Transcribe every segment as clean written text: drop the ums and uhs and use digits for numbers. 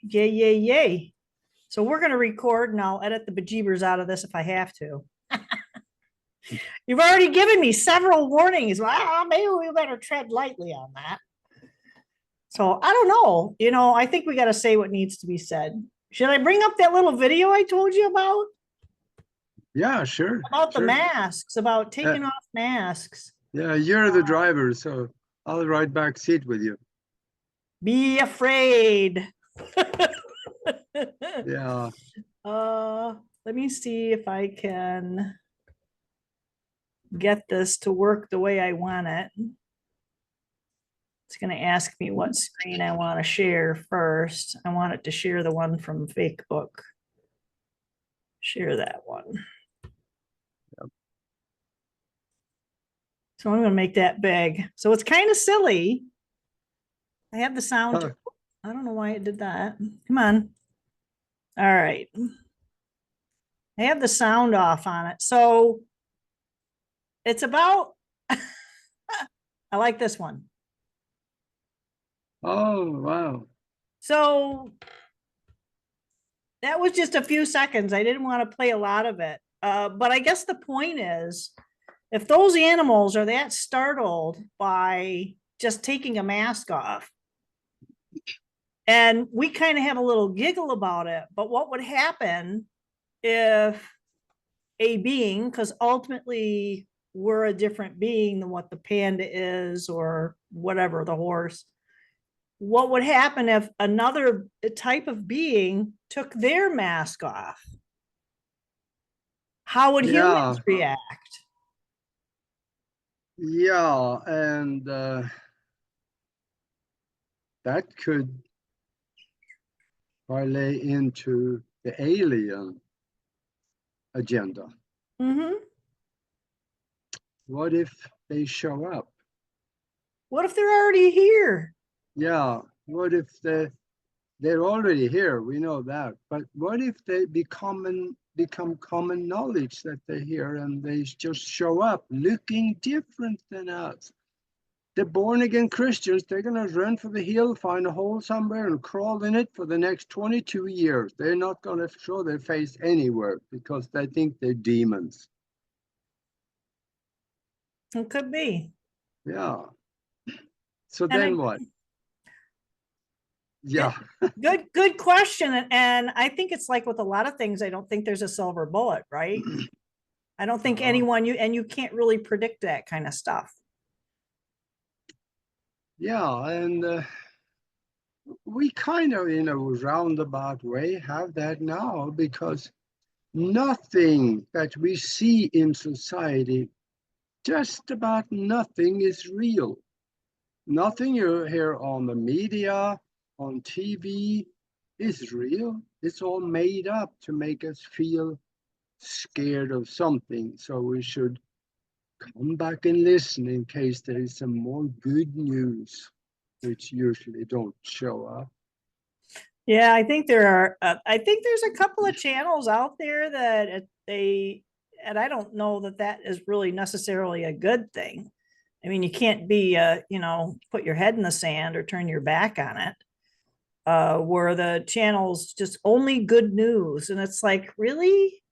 Yay, yay, yay. So we're going to record and I'll edit the bejeebers out of this if I have to. You've already given me several warnings. Well, maybe we better tread lightly on that. So I don't know. I think we got to say what needs to be said. Should I bring up that little video I told you about? Yeah, sure. About the sure. masks, about taking off masks. Yeah, you're the driver, so I'll ride back seat with you. Be afraid. Yeah. Let me see if I can get this to work the way I want it. It's going to ask me what screen I want to share first. I want it to share the one from Facebook. Share that one. Yep. So I'm going to make that big. So it's kind of silly. I have the sound. I don't know why it did that. Come on. All right. I have the sound off on it. So it's about, I like this one. Oh, wow. So that was just a few seconds. I didn't want to play a lot of it. But I guess the point is, if those animals are that startled by just taking a mask off, and we kind of have a little giggle about it, but what would happen if a being, because ultimately we're a different being than what the panda is or whatever, the horse, what would happen if another type of being took their mask off? How would humans react? Yeah, and that could parlay into the alien agenda. Mm-hmm. What if they show up? What if they're already here? Yeah, what if they're already here? We know that. But what if they become common knowledge that they're here and they just show up looking different than us? The born-again Christians, they're going to run for the hill, find a hole somewhere and crawl in it for the next 22 years. They're not going to show their face anywhere because they think they're demons. It could be. Yeah. So then what? Yeah. Good question. And I think it's like with a lot of things, I don't think there's a silver bullet, right? I don't think anyone, you can't really predict that kind of stuff. Yeah, and we kind of, in a roundabout way, have that now because nothing that we see in society, just about nothing is real. Nothing you hear on the media, on TV, is real. It's all made up to make us feel scared of something. So we should come back and listen in case there is some more good news, which usually don't show up. Yeah, I think there's a couple of channels out there that and I don't know that is really necessarily a good thing. I mean, you can't be, put your head in the sand or turn your back on it. Where the channel's just only good news. And it's like, really?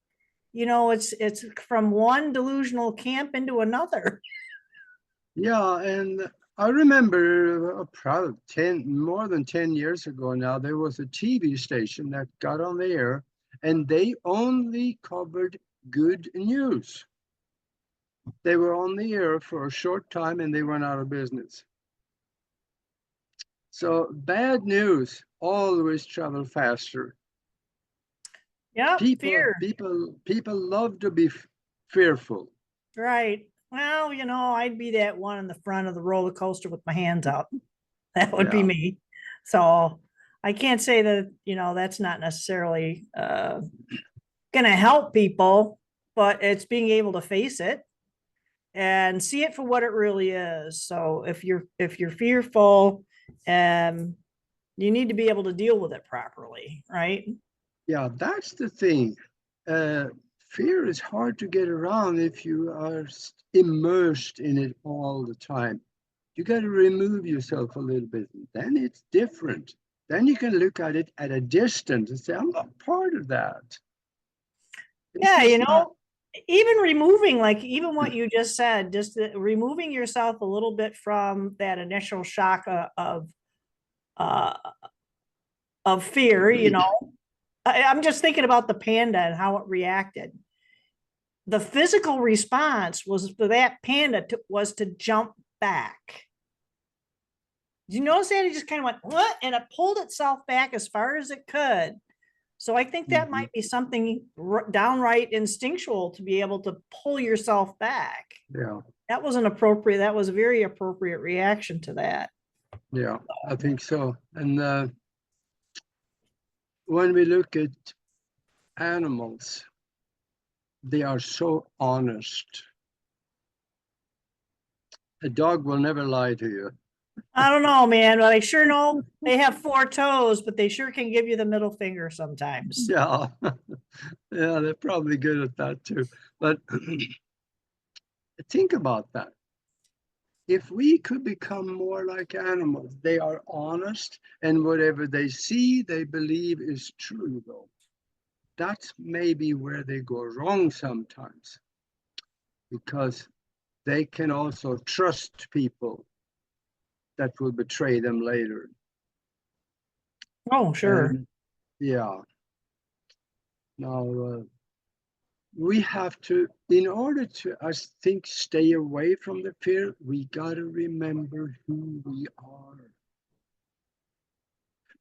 It's from one delusional camp into another. Yeah, and I remember probably more than 10 years ago now, there was a TV station that got on the air and they only covered good news. They were on the air for a short time and they went out of business. So bad news always travel faster. Yeah, People, fear. people love to be fearful. Right. Well, I'd be that one in the front of the roller coaster with my hands up. That would be me. So I can't say that, that's not necessarily going to help people, but it's being able to face it and see it for what it really is. So if you're fearful, you need to be able to deal with it properly, right? Yeah, that's the thing. Fear is hard to get around if you are immersed in it all the time. You got to remove yourself a little bit. Then it's different. then you can look at it at a distance and say, I'm not part of that. This Yeah, is not. even removing, like even what you just said, just removing yourself a little bit from that initial shock uh, of fear, I'm just thinking about the panda and how it reacted. The physical response was for that panda was to jump back. Did you notice that? It just kind of went, what? And it pulled itself back as far as it could. So I think that might be something downright instinctual to be able to pull yourself back. Yeah. That was a very appropriate reaction to that. Yeah, I think so. And when we look at animals, they are so honest. A dog will never lie to you. I don't know, man, but I sure know they have 4 toes, but they sure can give you the middle finger sometimes. Yeah, yeah, they're probably good at that too. But think about that. If we could become more like animals, they are honest, and whatever they see, they believe is true, though. That's maybe where they go wrong sometimes, because they can also trust people that will betray them later. Oh, sure. And yeah. Now, we have to, in order to, I think, stay away from the fear, we got to remember who we are.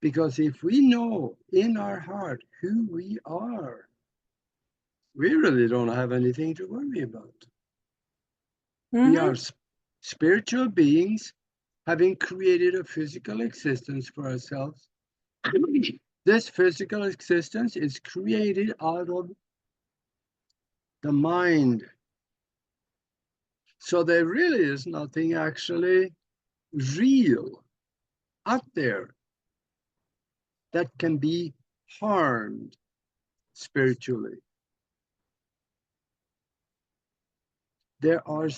Because if we know in our heart who we are, we really don't have anything to worry about. We are spiritual beings having created a physical existence for ourselves. This physical existence is created out of the mind. So there really is nothing actually real out there that can be harmed spiritually. There are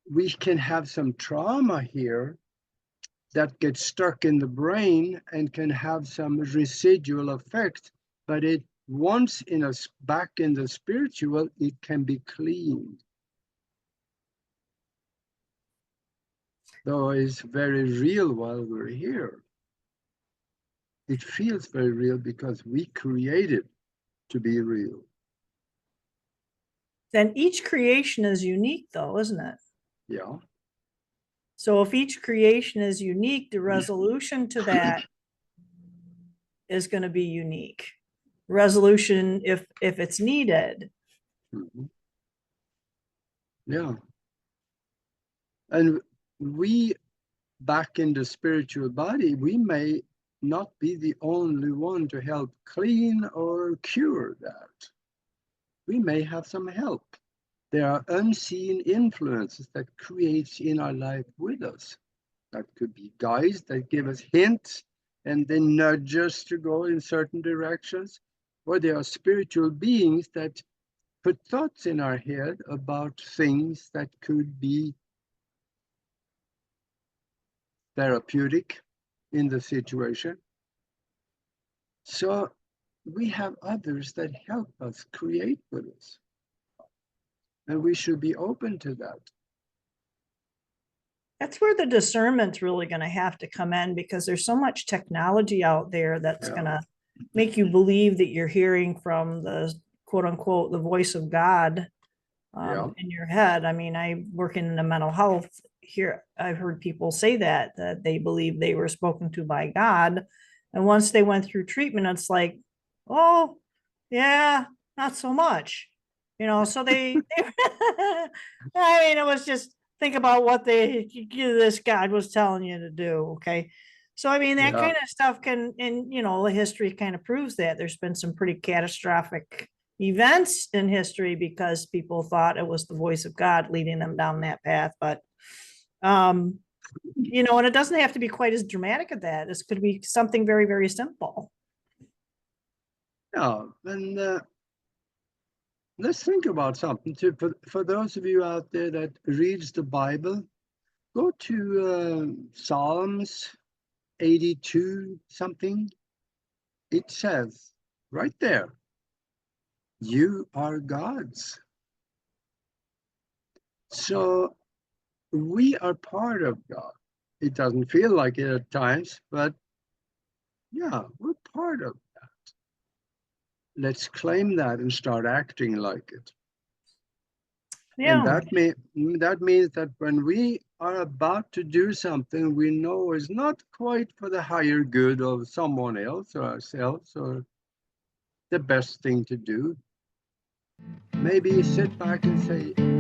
we can have some trauma here that gets stuck in the brain and can have some residual effect, but once back in the spiritual, it can be cleaned. Though it's very real while we're here. It feels very real because we create it to be real. Then each creation is unique, though, isn't it? Yeah. So if each creation is unique, the resolution to that is going to be unique. Resolution, if it's needed. Mm-hmm. Yeah. And we, back in the spiritual body, we may not be the only one to help clean or cure that. We may have some help. There are unseen influences that creates in our life with us. That could be guides that give us hints and then nudge us to go in certain directions. Or there are spiritual beings that put thoughts in our head about things that could be therapeutic in the situation. So we have others that help us create with us. And we should be open to that. That's where the discernment's really going to have to come in, because there's so much technology out there that's going to make you believe that you're hearing from the quote unquote the voice of God in your head. I mean, I work in the mental health here. I've heard people say that they believe they were spoken to by God. And once they went through treatment, it's like, oh, yeah, not so much. So I mean, it was just think about what this God was telling you to do. Okay. So, I mean, that kind of stuff can, and, the history kind of proves that there's been some pretty catastrophic events in history because people thought it was the voice of God leading them down that path. But, and it doesn't have to be quite as dramatic as that. This could be something very, very simple. Yeah. And let's think about something too. For those of you out there that reads the Bible, go to Psalms 82 something, it says right there, you are gods. So we are part of God. It doesn't feel like it at times, but yeah, we're part of that. Let's claim that and start acting like it. And Yeah. that means that when we are about to do something we know is not quite for the higher good of someone else or ourselves or the best thing to do, maybe sit back and say,